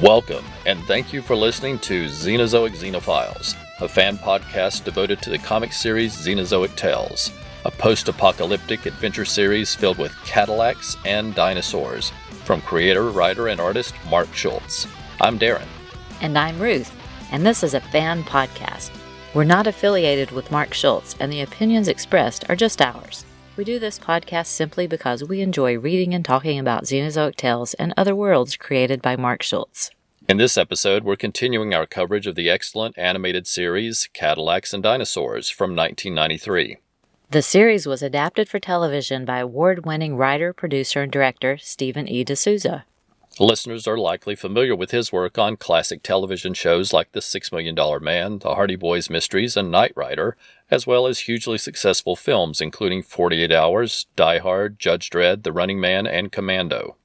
Welcome, and thank you for listening to Xenozoic Xenophiles, a fan podcast devoted to the comic series Xenozoic Tales, a post-apocalyptic adventure series filled with Cadillacs and Dinosaurs, from creator, writer, and artist Mark Schultz. I'm Darren. And I'm Ruth, and this is a fan podcast. We're not affiliated with Mark Schultz, and the opinions expressed are just ours. We do this podcast simply because we enjoy reading and talking about Xenozoic Tales and other worlds created by Mark Schultz. In this episode, we're continuing our coverage of the excellent animated series Cadillacs and Dinosaurs from 1993. The series was adapted for television by award-winning writer, producer, and director Stephen E. Souza. Listeners are likely familiar with his work on classic television shows like The $6 Million Man, The Hardy Boys Mysteries, and Knight Rider, as well as hugely successful films including 48 Hours, Die Hard, Judge Dredd, The Running Man, and Commando.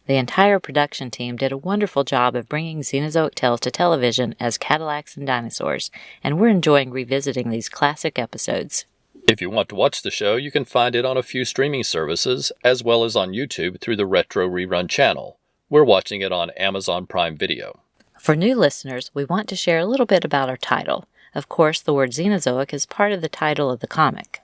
The entire production team did a wonderful job of bringing Xenozoic Tales to television as Cadillacs and Dinosaurs, and we're enjoying revisiting these classic episodes. If you want to watch the show, you can find it on a few streaming services, as well as on YouTube through the Retro Rerun channel. We're watching it on Amazon Prime Video. For new listeners, we want to share a little bit about our title. Of course, the word Xenozoic is part of the title of the comic.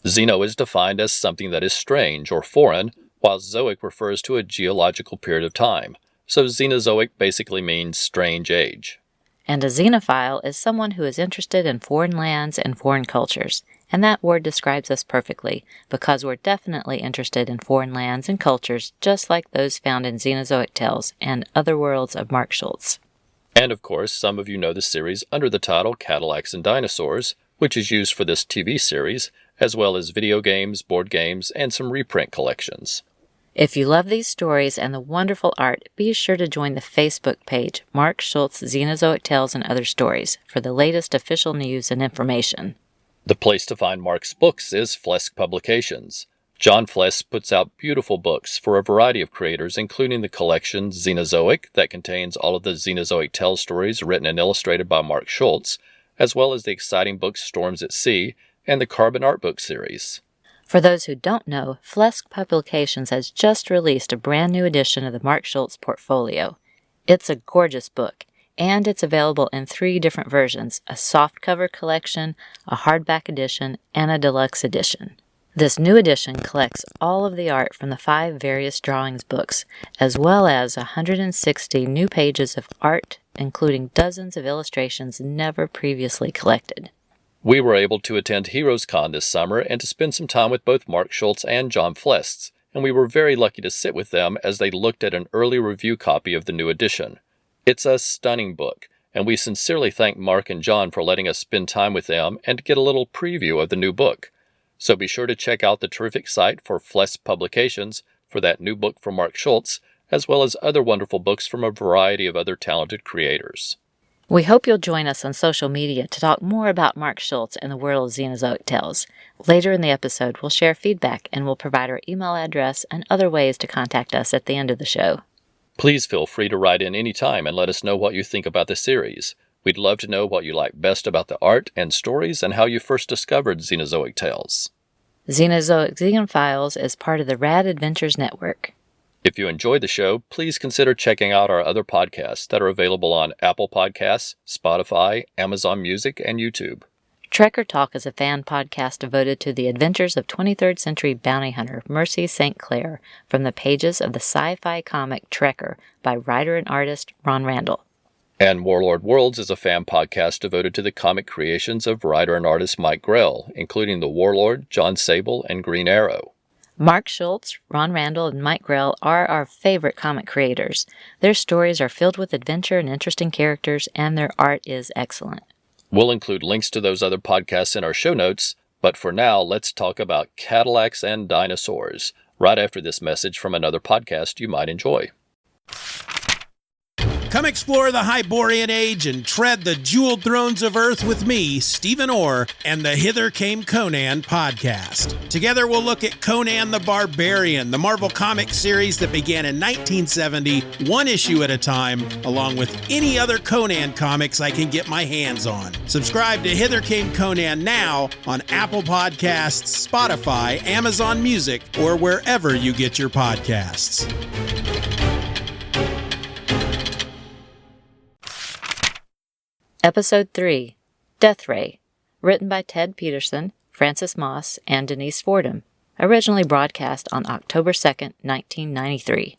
Xeno is defined as something that is strange or foreign, while Zoic refers to a geological period of time. So Xenozoic basically means strange age. And a xenophile is someone who is interested in foreign lands and foreign cultures. And that word describes us perfectly, because we're definitely interested in foreign lands and cultures just like those found in Xenozoic Tales and Other Worlds of Mark Schultz. And of course, some of you know the series under the title Cadillacs and Dinosaurs, which is used for this TV series, as well as video games, board games, and some reprint collections. If you love these stories and the wonderful art, be sure to join the Facebook page, Mark Schultz Xenozoic Tales and Other Stories, for the latest official news and information. The place to find Mark's books is Flesk Publications. John Flesk puts out beautiful books for a variety of creators, including the collection Xenozoic, that contains all of the Xenozoic Tales stories written and illustrated by Mark Schultz, as well as the exciting book Storms at Sea and the Carbon Art Book series. For those who don't know, Flesk Publications has just released a brand new edition of the Mark Schultz portfolio. It's a gorgeous book, and it's available in 3 different versions: a softcover collection, a hardback edition, and a deluxe edition. This new edition collects all of the art from the 5 various drawings books, as well as 160 new pages of art, including dozens of illustrations never previously collected. We were able to attend Heroes Con this summer and to spend some time with both Mark Schultz and John Flesk, and we were very lucky to sit with them as they looked at an early review copy of the new edition. It's a stunning book, and we sincerely thank Mark and John for letting us spend time with them and to get a little preview of the new book. So be sure to check out the terrific site for Flesk Publications for that new book from Mark Schultz, as well as other wonderful books from a variety of other talented creators. We hope you'll join us on social media to talk more about Mark Schultz and the world of Xenozoic Tales. Later in the episode, we'll share feedback and we'll provide our email address and other ways to contact us at the end of the show. Please feel free to write in any time and let us know what you think about the series. We'd love to know what you like best about the art and stories and how you first discovered Xenozoic Tales. Xenozoic Xenophiles is part of the Rad Adventures Network. If you enjoyed the show, please consider checking out our other podcasts that are available on Apple Podcasts, Spotify, Amazon Music, and YouTube. Trekker Talk is a fan podcast devoted to the adventures of 23rd century bounty hunter Mercy St. Clair from the pages of the sci-fi comic Trekker by writer and artist Ron Randall. And Warlord Worlds is a fan podcast devoted to the comic creations of writer and artist Mike Grell, including The Warlord, John Sable, and Green Arrow. Mark Schultz, Ron Randall, and Mike Grell are our favorite comic creators. Their stories are filled with adventure and interesting characters, and their art is excellent. We'll include links to those other podcasts in our show notes, but for now, let's talk about Cadillacs and Dinosaurs, right after this message from another podcast you might enjoy. Come explore the Hyborian Age and tread the jeweled thrones of Earth with me, Stephen Orr, and the Hither Came Conan podcast. Together we'll look at Conan the Barbarian, the Marvel Comics series that began in 1970, one issue at a time, along with any other Conan comics I can get my hands on. Subscribe to Hither Came Conan now on Apple Podcasts, Spotify, Amazon Music, or wherever you get your podcasts. Episode 3, Death Ray, written by Ted Peterson, Francis Moss, and Denise Fordham, originally broadcast on October 2nd, 1993.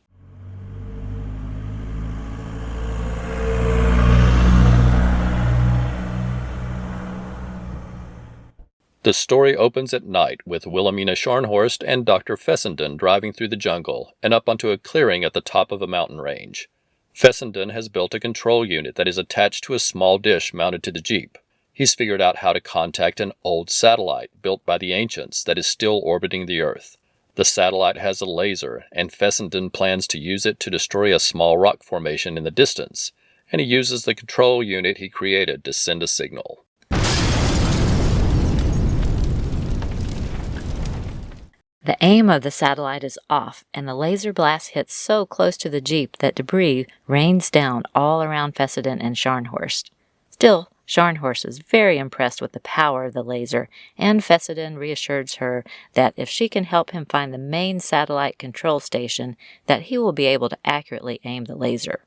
The story opens at night with Wilhelmina Scharnhorst and Dr. Fessenden driving through the jungle and up onto a clearing at the top of a mountain range. Fessenden has built a control unit that is attached to a small dish mounted to the Jeep. He's figured out how to contact an old satellite built by the ancients that is still orbiting the Earth. The satellite has a laser, and Fessenden plans to use it to destroy a small rock formation in the distance, and he uses the control unit he created to send a signal. The aim of the satellite is off, and the laser blast hits so close to the Jeep that debris rains down all around Fessenden and Scharnhorst. Still, Scharnhorst is very impressed with the power of the laser, and Fessenden reassures her that if she can help him find the main satellite control station, that he will be able to accurately aim the laser.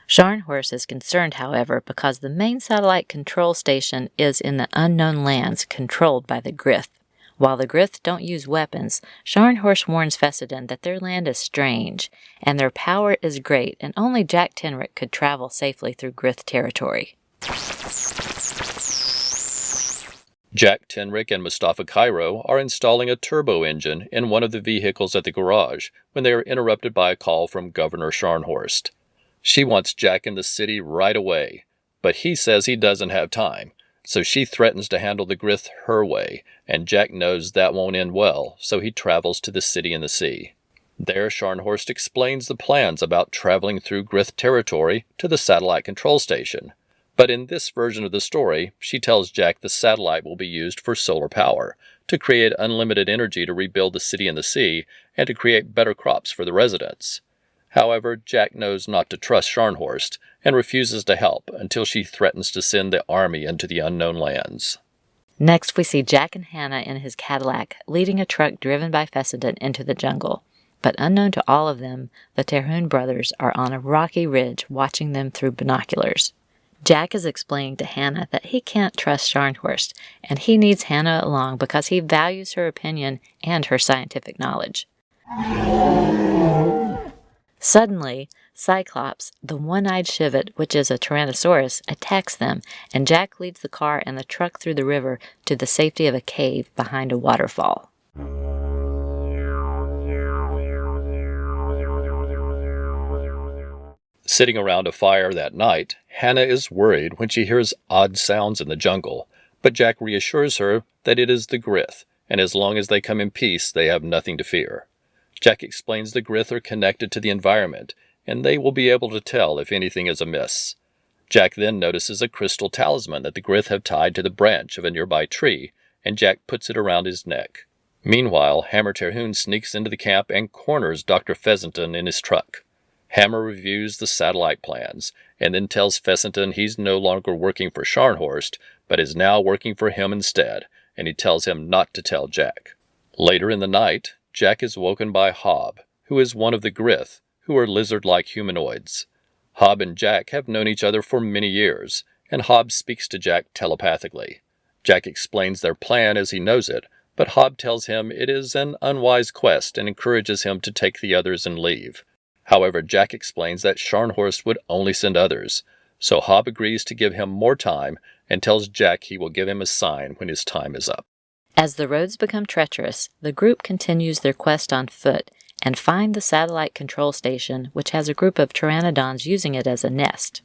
Scharnhorst is concerned, however, because the main satellite control station is in the unknown lands controlled by the Grith. While the Grith don't use weapons, Scharnhorst warns Fessenden that their land is strange, and their power is great, and only Jack Tenrick could travel safely through Grith territory. Jack Tenrick and Mustafa Cairo are installing a turbo engine in one of the vehicles at the garage when they are interrupted by a call from Governor Scharnhorst. She wants Jack in the city right away, but he says he doesn't have time. So she threatens to handle the Grith her way, and Jack knows that won't end well, so he travels to the city in the sea. There, Scharnhorst explains the plans about traveling through Grith territory to the satellite control station. But in this version of the story, she tells Jack the satellite will be used for solar power, to create unlimited energy to rebuild the city in the sea, and to create better crops for the residents. However, Jack knows not to trust Scharnhorst and refuses to help until she threatens to send the army into the unknown lands. Next, we see Jack and Hannah in his Cadillac, leading a truck driven by Fessenden into the jungle. But unknown to all of them, the Terhune brothers are on a rocky ridge watching them through binoculars. Jack is explaining to Hannah that he can't trust Scharnhorst, and he needs Hannah along because he values her opinion and her scientific knowledge. Suddenly, Cyclops, the one-eyed civet, which is a Tyrannosaurus, attacks them, and Jack leads the car and the truck through the river to the safety of a cave behind a waterfall. Sitting around a fire that night, Hannah is worried when she hears odd sounds in the jungle, but Jack reassures her that it is the Grith, and as long as they come in peace, they have nothing to fear. Jack explains the Grith are connected to the environment, and they will be able to tell if anything is amiss. Jack then notices a crystal talisman that the Grith have tied to the branch of a nearby tree, and Jack puts it around his neck. Meanwhile, Hammer Terhune sneaks into the camp and corners Dr. Fessenden in his truck. Hammer reviews the satellite plans, and then tells Fessenden he's no longer working for Scharnhorst, but is now working for him instead, and he tells him not to tell Jack. Later in the night, Jack is woken by Hob, who is one of the Grith, who are lizard-like humanoids. Hob and Jack have known each other for many years, and Hob speaks to Jack telepathically. Jack explains their plan as he knows it, but Hob tells him it is an unwise quest and encourages him to take the others and leave. However, Jack explains that Scharnhorst would only send others, so Hob agrees to give him more time and tells Jack he will give him a sign when his time is up. As the roads become treacherous, the group continues their quest on foot and find the satellite control station, which has a group of pteranodons using it as a nest.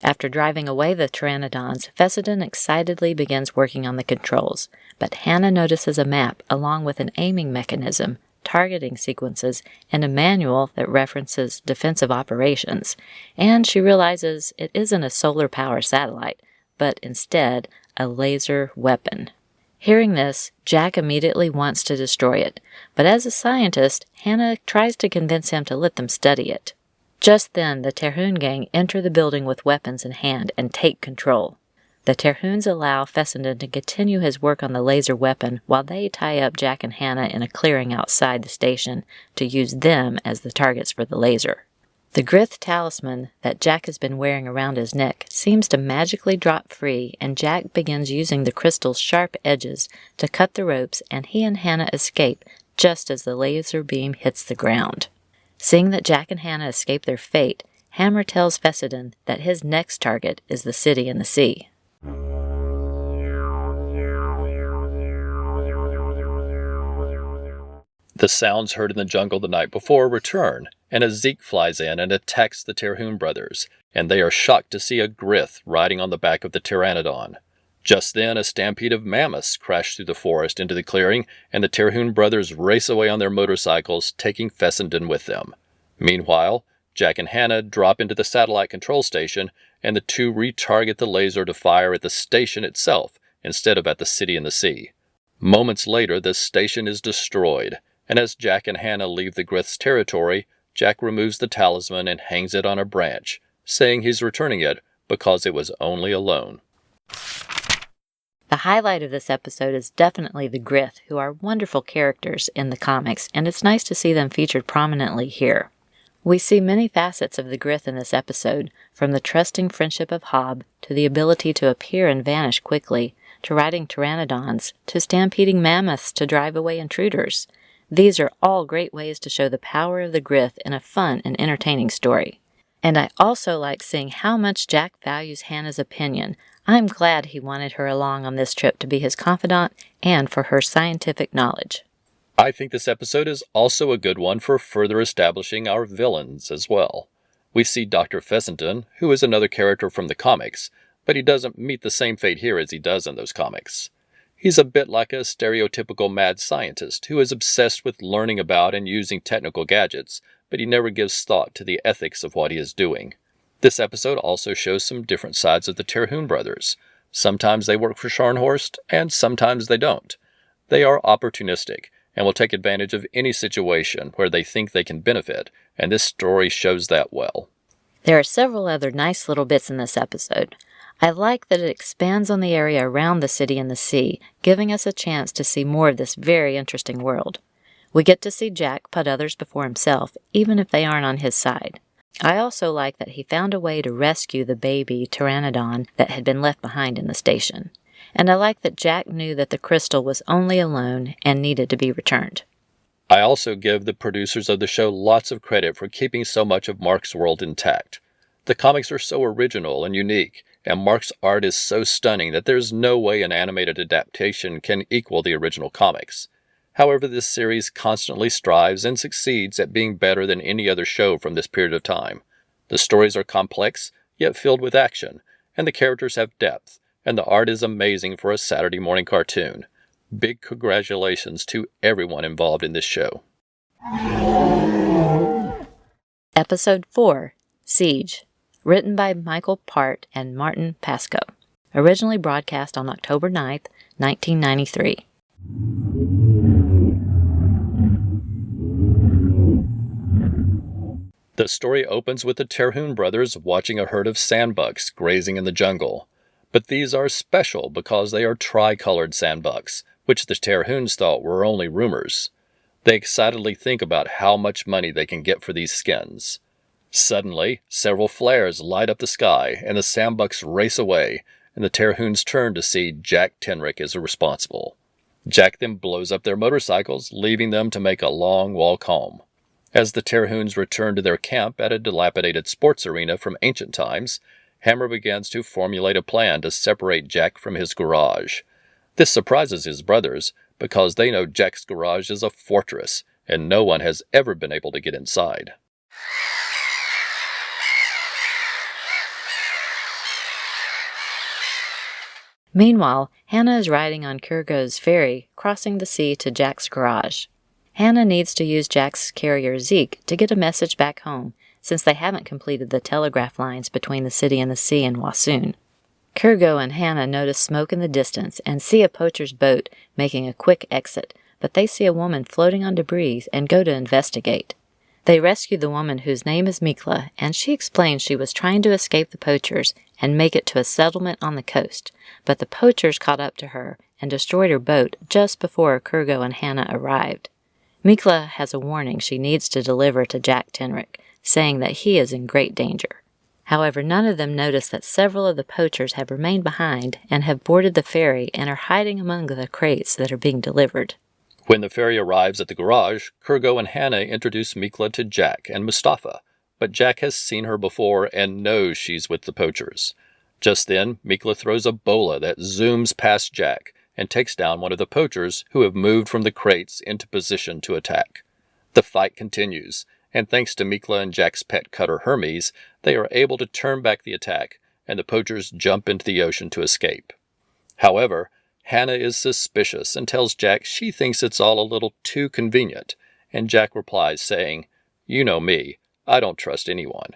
After driving away the pteranodons, Fessenden excitedly begins working on the controls, but Hannah notices a map along with an aiming mechanism, targeting sequences, and a manual that references defensive operations, and she realizes it isn't a solar power satellite, but instead a laser weapon. Hearing this, Jack immediately wants to destroy it, but as a scientist, Hannah tries to convince him to let them study it. Just then, the Terhune gang enter the building with weapons in hand and take control. The Terhuns allow Fessenden to continue his work on the laser weapon while they tie up Jack and Hannah in a clearing outside the station to use them as the targets for the laser. The Grith talisman that Jack has been wearing around his neck seems to magically drop free, and Jack begins using the crystal's sharp edges to cut the ropes, and he and Hannah escape just as the laser beam hits the ground. Seeing that Jack and Hannah escape their fate, Hammer tells Fessenden that his next target is the city in the sea. The sounds heard in the jungle the night before return, and a Zeke flies in and attacks the Terhune brothers, and they are shocked to see a Grith riding on the back of the Pteranodon. Just then, a stampede of mammoths crash through the forest into the clearing, and the Terhune brothers race away on their motorcycles, taking Fessenden with them. Meanwhile, Jack and Hannah drop into the satellite control station, and the two retarget the laser to fire at the station itself instead of at the city in the sea. Moments later, the station is destroyed, and as Jack and Hannah leave the Grith's territory, Jack removes the talisman and hangs it on a branch, saying he's returning it because it was only a loan. The highlight of this episode is definitely the Grith, who are wonderful characters in the comics, and it's nice to see them featured prominently here. We see many facets of the Grith in this episode, from the trusting friendship of Hob, to the ability to appear and vanish quickly, to riding pteranodons, to stampeding mammoths to drive away intruders. These are all great ways to show the power of the Grith in a fun and entertaining story. And I also like seeing how much Jack values Hannah's opinion. I'm glad he wanted her along on this trip to be his confidant and for her scientific knowledge. I think this episode is also a good one for further establishing our villains as well. We see Dr. Fessenden, who is another character from the comics, but he doesn't meet the same fate here as he does in those comics. He's a bit like a stereotypical mad scientist who is obsessed with learning about and using technical gadgets, but he never gives thought to the ethics of what he is doing. This episode also shows some different sides of the Terhune brothers. Sometimes they work for Scharnhorst, and sometimes they don't. They are opportunistic, and will take advantage of any situation where they think they can benefit, and this story shows that well. There are several other nice little bits in this episode. I like that it expands on the area around the city and the sea, giving us a chance to see more of this very interesting world. We get to see Jack put others before himself, even if they aren't on his side. I also like that he found a way to rescue the baby pteranodon that had been left behind in the station. And I like that Jack knew that the crystal was only a loan and needed to be returned. I also give the producers of the show lots of credit for keeping so much of Mark's world intact. The comics are so original and unique, and Mark's art is so stunning that there's no way an animated adaptation can equal the original comics. However, this series constantly strives and succeeds at being better than any other show from this period of time. The stories are complex, yet filled with action, and the characters have depth, and the art is amazing for a Saturday morning cartoon. Big congratulations to everyone involved in this show. Episode 4, Siege, written by Michael Part and Martin Pasco. Originally broadcast on October 9th, 1993. The story opens with the Terhune brothers watching a herd of sandbucks grazing in the jungle. But these are special because they are tricolored sandbucks, which the Terhunes thought were only rumors. They excitedly think about how much money they can get for these skins. Suddenly, several flares light up the sky, and the sandbucks race away, and the Terhunes turn to see Jack Tenrick is responsible. Jack then blows up their motorcycles, leaving them to make a long walk home. As the Terhunes return to their camp at a dilapidated sports arena from ancient times, Hammer begins to formulate a plan to separate Jack from his garage. This surprises his brothers, because they know Jack's garage is a fortress, and no one has ever been able to get inside. Meanwhile, Hannah is riding on Kurgo's ferry, crossing the sea to Jack's garage. Hannah needs to use Jack's carrier Zeke to get a message back home, since they haven't completed the telegraph lines between the city and the sea in Wassoon. Kurgo and Hannah notice smoke in the distance and see a poacher's boat making a quick exit, but they see a woman floating on debris and go to investigate. They rescue the woman whose name is Mikla, and she explains she was trying to escape the poachers and make it to a settlement on the coast, but the poachers caught up to her and destroyed her boat just before Kurgo and Hannah arrived. Mikla has a warning she needs to deliver to Jack Tenrick, saying that he is in great danger. However, none of them notice that several of the poachers have remained behind and have boarded the ferry and are hiding among the crates that are being delivered. When the ferry arrives at the garage, Kurgo and Hannah introduce Mikla to Jack and Mustafa, but Jack has seen her before and knows she's with the poachers. Just then, Mikla throws a bola that zooms past Jack and takes down one of the poachers who have moved from the crates into position to attack. The fight continues, and thanks to Mikla and Jack's pet cutter Hermes, they are able to turn back the attack, and the poachers jump into the ocean to escape. However, Hannah is suspicious and tells Jack she thinks it's all a little too convenient, and Jack replies saying, "You know me, I don't trust anyone."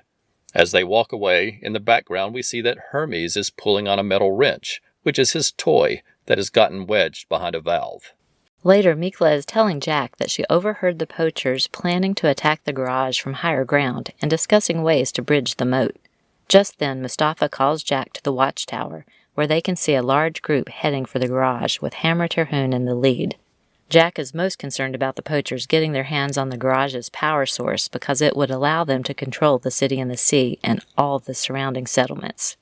As they walk away, in the background we see that Hermes is pulling on a metal wrench, which is his toy that has gotten wedged behind a valve. Later, Mikla is telling Jack that she overheard the poachers planning to attack the garage from higher ground and discussing ways to bridge the moat. Just then, Mustafa calls Jack to the watchtower, where they can see a large group heading for the garage with Hammer Terhune in the lead. Jack is most concerned about the poachers getting their hands on the garage's power source because it would allow them to control the city and the sea and all the surrounding settlements.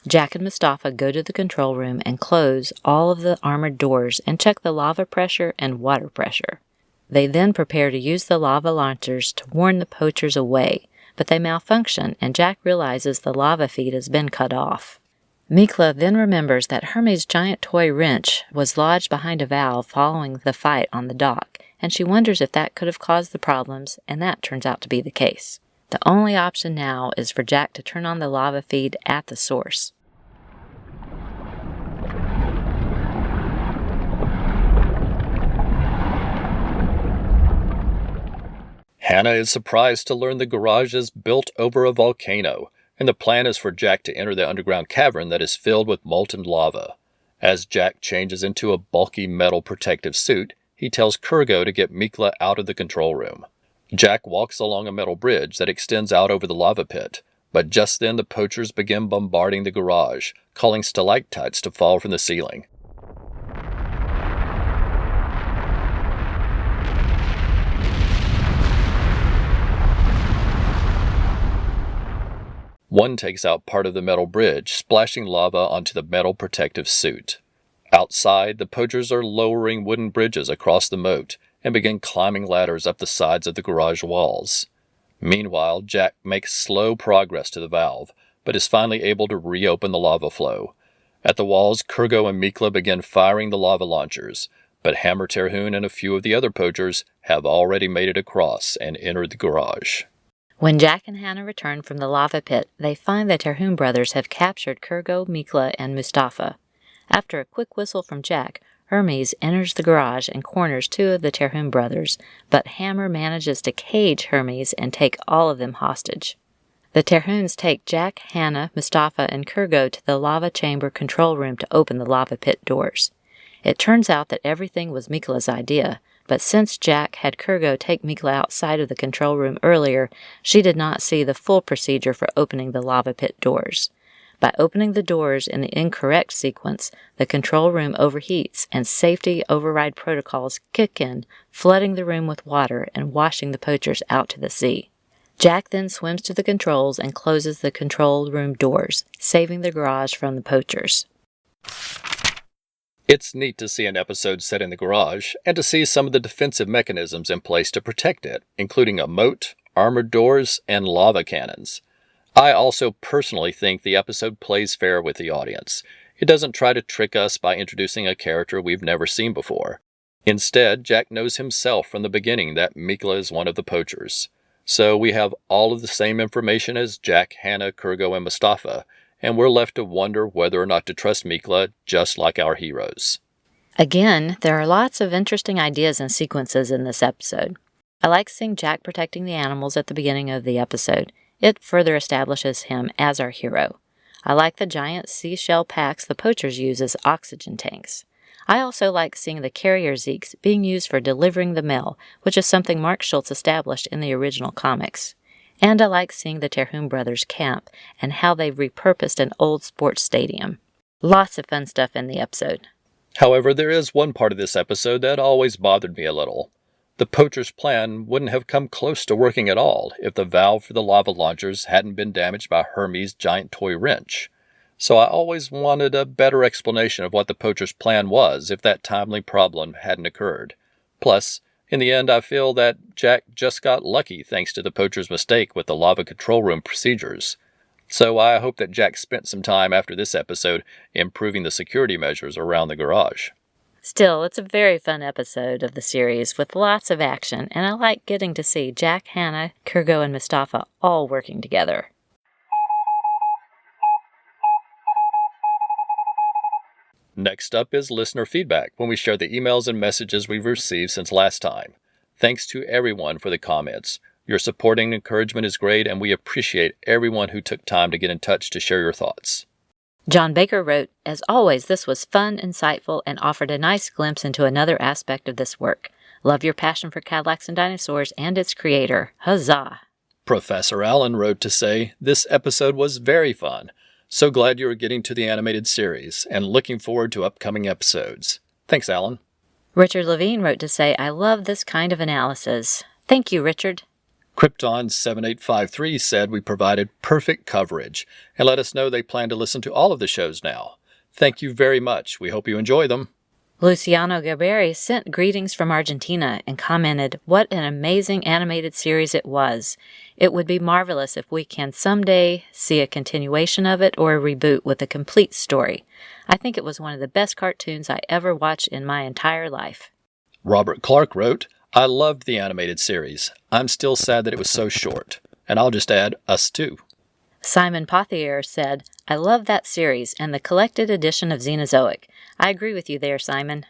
Jack and Mustafa go to the control room and close all of the armored doors and check the lava pressure and water pressure. They then prepare to use the lava launchers to warn the poachers away, but they malfunction and Jack realizes the lava feed has been cut off. Mikla then remembers that Hermes' giant toy wrench was lodged behind a valve following the fight on the dock, and she wonders if that could have caused the problems, and that turns out to be the case. The only option now is for Jack to turn on the lava feed at the source. Hannah is surprised to learn the garage is built over a volcano, and the plan is for Jack to enter the underground cavern that is filled with molten lava. As Jack changes into a bulky metal protective suit, he tells Kurgo to get Mikla out of the control room. Jack walks along a metal bridge that extends out over the lava pit, but just then the poachers begin bombarding the garage, causing stalactites to fall from the ceiling. One takes out part of the metal bridge, splashing lava onto the metal protective suit. Outside, the poachers are lowering wooden bridges across the moat and begin climbing ladders up the sides of the garage walls. Meanwhile, Jack makes slow progress to the valve, but is finally able to reopen the lava flow. At the walls, Kurgo and Mikla begin firing the lava launchers, but Hammer Terhune and a few of the other poachers have already made it across and entered the garage. When Jack and Hannah return from the lava pit, they find the Terhune brothers have captured Kurgo, Mikla, and Mustafa. After a quick whistle from Jack, Hermes enters the garage and corners two of the Terhune brothers, but Hammer manages to cage Hermes and take all of them hostage. The Terhunes take Jack, Hannah, Mustafa, and Kurgo to the lava chamber control room to open the lava pit doors. It turns out that everything was Mikla's idea, but since Jack had Kurgo take Mikla outside of the control room earlier, she did not see the full procedure for opening the lava pit doors. By opening the doors in the incorrect sequence, the control room overheats and safety override protocols kick in, flooding the room with water and washing the poachers out to the sea. Jack then swims to the controls and closes the control room doors, saving the garage from the poachers. It's neat to see an episode set in the garage, and to see some of the defensive mechanisms in place to protect it, including a moat, armored doors, and lava cannons. I also personally think the episode plays fair with the audience. It doesn't try to trick us by introducing a character we've never seen before. Instead, Jack knows himself from the beginning that Mikla is one of the poachers. So we have all of the same information as Jack, Hannah, Kurgo, and Mustafa, and we're left to wonder whether or not to trust Mikla, just like our heroes. Again, there are lots of interesting ideas and sequences in this episode. I like seeing Jack protecting the animals at the beginning of the episode. It further establishes him as our hero. I like the giant seashell packs the poachers use as oxygen tanks. I also like seeing the carrier Zeeks being used for delivering the mail, which is something Mark Schultz established in the original comics. And I like seeing the Terhune brothers camp and how they've repurposed an old sports stadium. Lots of fun stuff in the episode. However, there is one part of this episode that always bothered me a little. The poacher's plan wouldn't have come close to working at all if the valve for the lava launchers hadn't been damaged by Hermes' giant toy wrench. So I always wanted a better explanation of what the poacher's plan was if that timely problem hadn't occurred. Plus, in the end, I feel that Jack just got lucky thanks to the poacher's mistake with the lava control room procedures. So I hope that Jack spent some time after this episode improving the security measures around the garage. Still, it's a very fun episode of the series with lots of action, and I like getting to see Jack, Hannah, Kurgo, and Mustafa all working together. Next up is listener feedback, when we share the emails and messages we've received since last time. Thanks to everyone for the comments. Your support and encouragement is great, and we appreciate everyone who took time to get in touch to share your thoughts. John Baker wrote, "As always, this was fun, insightful, and offered a nice glimpse into another aspect of this work. Love your passion for Cadillacs and Dinosaurs and its creator. Huzzah!" Professor Allen wrote to say, "This episode was very fun. So glad you are getting to the animated series, and looking forward to upcoming episodes." Thanks, Alan. Richard Levine wrote to say, "I love this kind of analysis." Thank you, Richard. Krypton7853 said we provided perfect coverage, and let us know they plan to listen to all of the shows now. Thank you very much. We hope you enjoy them. Luciano Gaberi sent greetings from Argentina and commented, "What an amazing animated series it was. It would be marvelous if we can someday see a continuation of it or a reboot with a complete story. I think it was one of the best cartoons I ever watched in my entire life." Robert Clark wrote, "I loved the animated series. I'm still sad that it was so short." And I'll just add, us too. Simon Pothier said, "I love that series and the collected edition of Xenozoic. I agree with you there, Simon."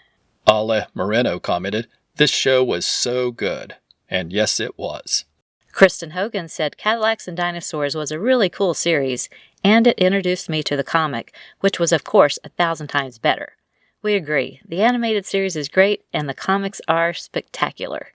Ale Moreno commented, "This show was so good." And yes, it was. Kristen Hogan said, "Cadillacs and Dinosaurs was a really cool series, and it introduced me to the comic, which was, of course, 1,000 times better." We agree. The animated series is great, and the comics are spectacular.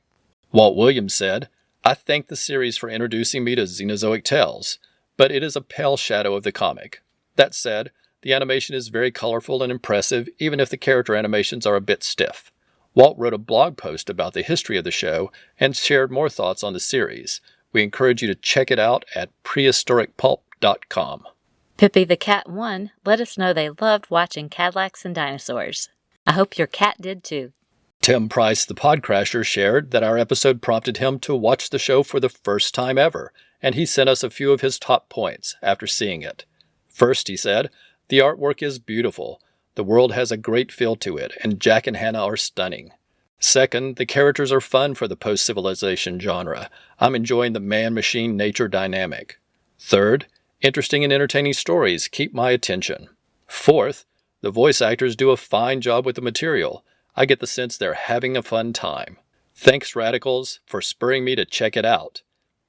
Walt Williams said, "I thank the series for introducing me to Xenozoic Tales, but it is a pale shadow of the comic. That said, the animation is very colorful and impressive, even if the character animations are a bit stiff." Walt wrote a blog post about the history of the show and shared more thoughts on the series. We encourage you to check it out at prehistoricpulp.com. Pippi the Cat 1 let us know they loved watching Cadillacs and Dinosaurs. I hope your cat did too. Tim Price, the Podcrasher, shared that our episode prompted him to watch the show for the first time ever, and he sent us a few of his top points after seeing it. First, he said, "The artwork is beautiful. The world has a great feel to it, and Jack and Hannah are stunning. Second, the characters are fun for the post-civilization genre. I'm enjoying the man-machine nature dynamic. Third, interesting and entertaining stories keep my attention. Fourth, the voice actors do a fine job with the material. I get the sense they're having a fun time. Thanks, Radicals, for spurring me to check it out."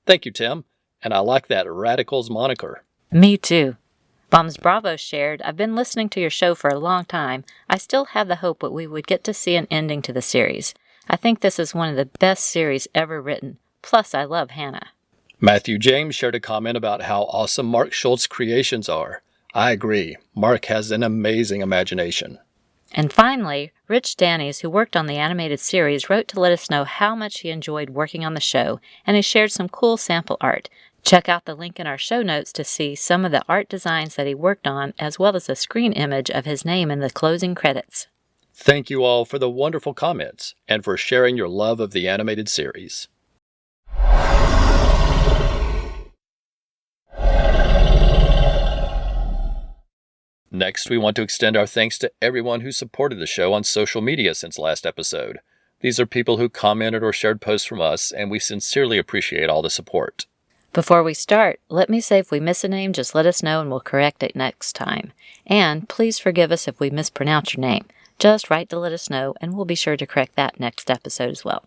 Thank you, Tim, and I like that Radicals moniker. Me too. Bombs Bravo shared, "I've been listening to your show for a long time. I still have the hope that we would get to see an ending to the series. I think this is one of the best series ever written. Plus, I love Hannah." Matthew James shared a comment about how awesome Mark Schultz creations are. I agree. Mark has an amazing imagination. And finally, Rich Dannies, who worked on the animated series, wrote to let us know how much he enjoyed working on the show, and he shared some cool sample art. Check out the link in our show notes to see some of the art designs that he worked on, as well as a screen image of his name in the closing credits. Thank you all for the wonderful comments and for sharing your love of the animated series. Next, we want to extend our thanks to everyone who supported the show on social media since last episode. These are people who commented or shared posts from us, and we sincerely appreciate all the support. Before we start, let me say if we miss a name, just let us know and we'll correct it next time. And please forgive us if we mispronounce your name. Just write to let us know, and we'll be sure to correct that next episode as well.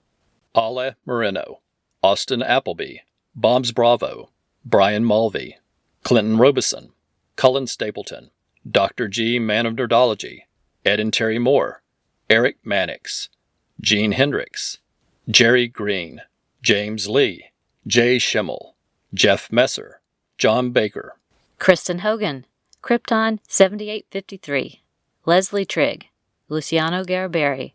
Ale Moreno, Austin Appleby, Bombs Bravo, Brian Mulvey, Clinton Robeson, Cullen Stapleton, Dr. G, Man of Nerdology, Ed and Terry Moore, Eric Mannix, Gene Hendricks, Jerry Green, James Lee, Jay Schimmel, Jeff Messer, John Baker, Kristen Hogan, Krypton 7853, Leslie Trigg, Luciano Gariberi,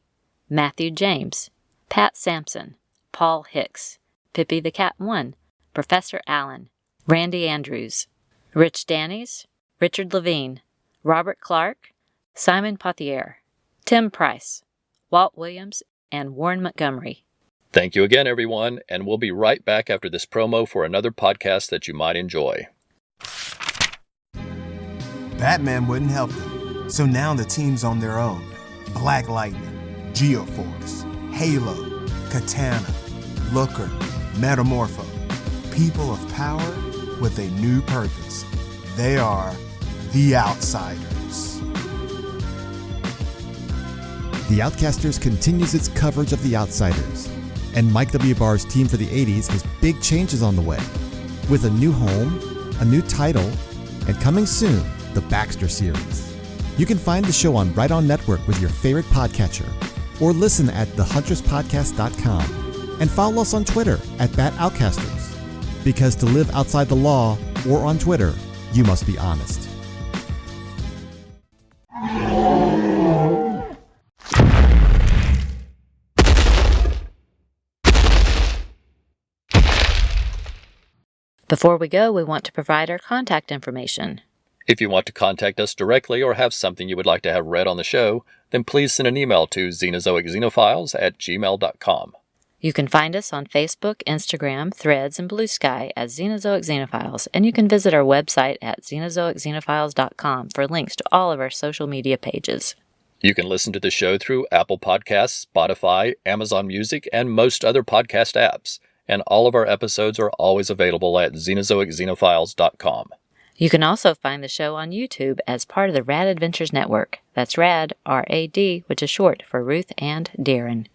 Matthew James, Pat Sampson, Paul Hicks, Pippi the Cat 1, Professor Allen, Randy Andrews, Rich Dannies, Richard Levine, Robert Clark, Simon Pothier, Tim Price, Walt Williams, and Warren Montgomery. Thank you again, everyone, and we'll be right back after this promo for another podcast that you might enjoy. Batman wouldn't help them, so now the team's on their own. Black Lightning, Geoforce, Halo, Katana, Looker, Metamorpho. People of power with a new purpose. They are the Outsiders. The Outcasters continues its coverage of The Outsiders, and Mike W. Barr's team for the 80s has big changes on the way. With a new home, a new title, and coming soon, the Baxter series. You can find the show on Right On Network with your favorite podcatcher, or listen at thehunterspodcast.com, and follow us on Twitter at BatOutcasters. Because to live outside the law, or on Twitter, you must be honest. Before we go, we want to provide our contact information. If you want to contact us directly or have something you would like to have read on the show, then please send an email to Xenozoic Xenophiles at gmail.com. You can find us on Facebook, Instagram, Threads, and Blue Sky as Xenozoic Xenophiles, and you can visit our website at xenozoicxenophiles.com for links to all of our social media pages. You can listen to the show through Apple Podcasts, Spotify, Amazon Music, and most other podcast apps, and all of our episodes are always available at xenozoicxenophiles.com. You can also find the show on YouTube as part of the Rad Adventures Network. That's RAD, R-A-D, which is short for Ruth and Darren.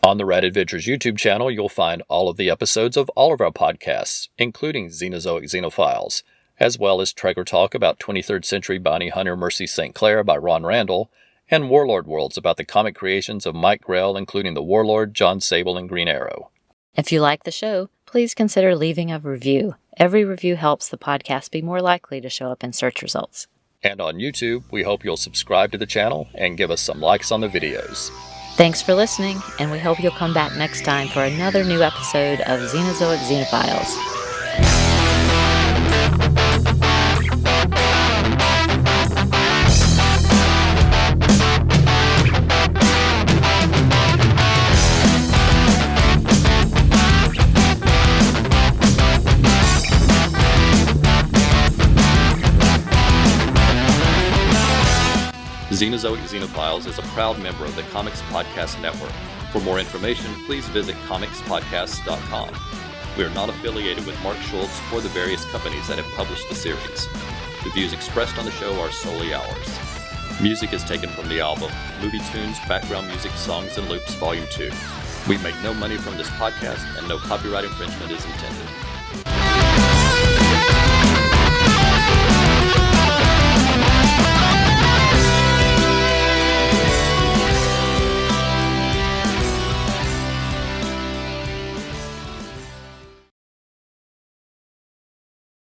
On the Rad Adventures YouTube channel, you'll find all of the episodes of all of our podcasts, including Xenozoic Xenophiles, as well as Traeger Talk about 23rd Century Bounty Hunter Mercy St. Clair by Ron Randall, and Warlord Worlds about the comic creations of Mike Grell, including the Warlord, John Sable, and Green Arrow. If you like the show, please consider leaving a review. Every review helps the podcast be more likely to show up in search results. And on YouTube, we hope you'll subscribe to the channel and give us some likes on the videos. Thanks for listening, and we hope you'll come back next time for another new episode of Xenozoic Xenophiles. Xenozoic Xenophiles is a proud member of the Comics Podcast Network. For more information, please visit comicspodcasts.com. We are not affiliated with Mark Schultz or the various companies that have published the series. The views expressed on the show are solely ours. Music is taken from the album Movie Tunes, Background Music, Songs and Loops, Volume 2. We make no money from this podcast, and no copyright infringement is intended.